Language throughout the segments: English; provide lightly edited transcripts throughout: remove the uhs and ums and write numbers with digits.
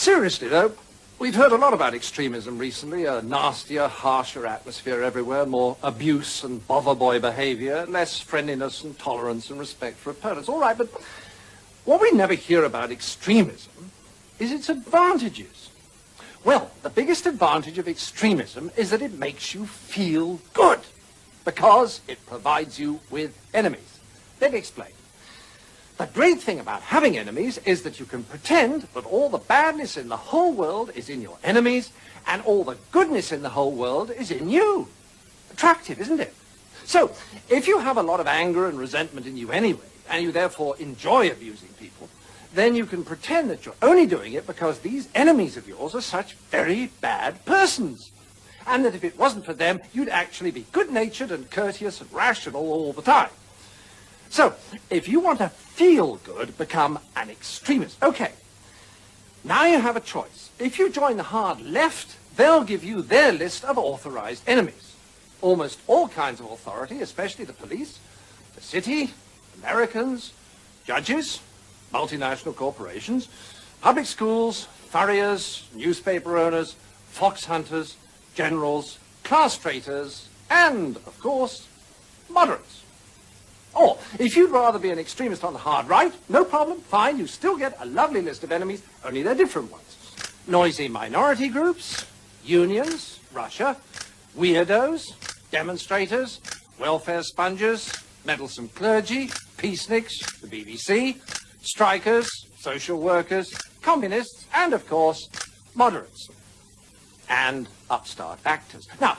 Seriously, though, we've heard a lot about extremism recently, a nastier, harsher atmosphere everywhere, more abuse and bother boy behavior, less friendliness and tolerance and respect for opponents. All right, but what we never hear about extremism is its advantages. Well, the biggest advantage of extremism is that it makes you feel good, because it provides you with enemies. Let me explain. The great thing about having enemies is that you can pretend that all the badness in the whole world is in your enemies and all the goodness in the whole world is in you. Attractive, isn't it? So, if you have a lot of anger and resentment in you anyway, and you therefore enjoy abusing people, then you can pretend that you're only doing it because these enemies of yours are such very bad persons. And that if it wasn't for them, you'd actually be good-natured and courteous and rational all the time. So, if you want to feel good, become an extremist. Okay, now you have a choice. If you join the hard left, they'll give you their list of authorized enemies. Almost all kinds of authority, especially the police, the city, Americans, judges, multinational corporations, public schools, furriers, newspaper owners, fox hunters, generals, class traitors, and, of course, moderates. Or, if you'd rather be an extremist on the hard right, no problem, fine, you still get a lovely list of enemies, only they're different ones. Noisy minority groups, unions, Russia, weirdos, demonstrators, welfare sponges, meddlesome clergy, peaceniks, the BBC, strikers, social workers, communists, and, of course, moderates. And upstart actors. Now,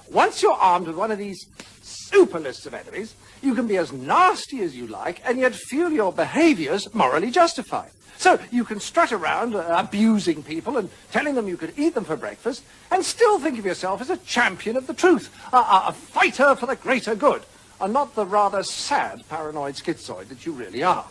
once you're armed with one of these super lists of enemies, you can be as nasty as you like and yet feel your behaviors morally justified. So you can strut around abusing people and telling them you could eat them for breakfast and still think of yourself as a champion of the truth, a fighter for the greater good, and not the rather sad paranoid schizoid that you really are.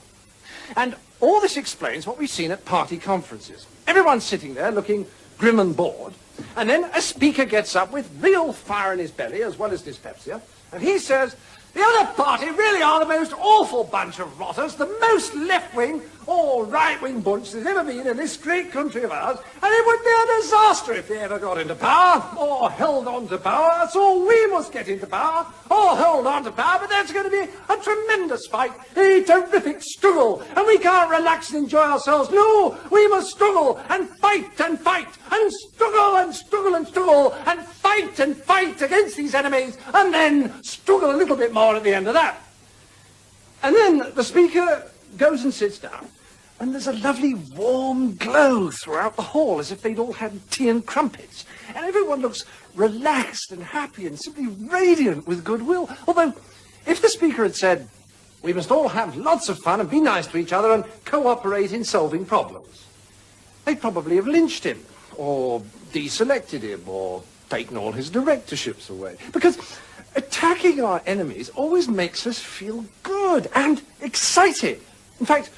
And all this explains what we've seen at party conferences. Everyone's sitting there looking grim and bored, and then a speaker gets up with real fire in his belly, as well as dyspepsia, and he says, "The other party really are the most awful bunch of rotters, the most left-wing or right-wing bunch there's ever been in this great country of ours, and it would be a disaster if they ever got into power, or held on to power. That's all, we must get into power, or hold on to power, but that's going to be a tremendous fight, a terrific struggle, and we can't relax and enjoy ourselves. No, we must struggle and fight and fight, and struggle and struggle and struggle, and fight against these enemies, and then struggle a little bit more at the end of that." And then the speaker goes and sits down, and there's a lovely warm glow throughout the hall, as if they'd all had tea and crumpets. And everyone looks relaxed and happy and simply radiant with goodwill. Although, if the speaker had said, "We must all have lots of fun and be nice to each other and cooperate in solving problems," they'd probably have lynched him, or deselected him, or taken all his directorships away. Because attacking our enemies always makes us feel good and excited. In fact,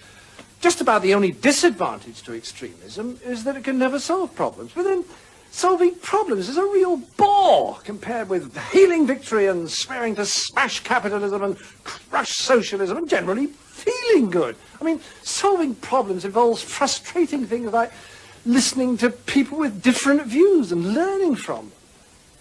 just about the only disadvantage to extremism is that it can never solve problems. But then, solving problems is a real bore compared with hailing victory and swearing to smash capitalism and crush socialism and generally feeling good. I mean, solving problems involves frustrating things like listening to people with different views and learning from them.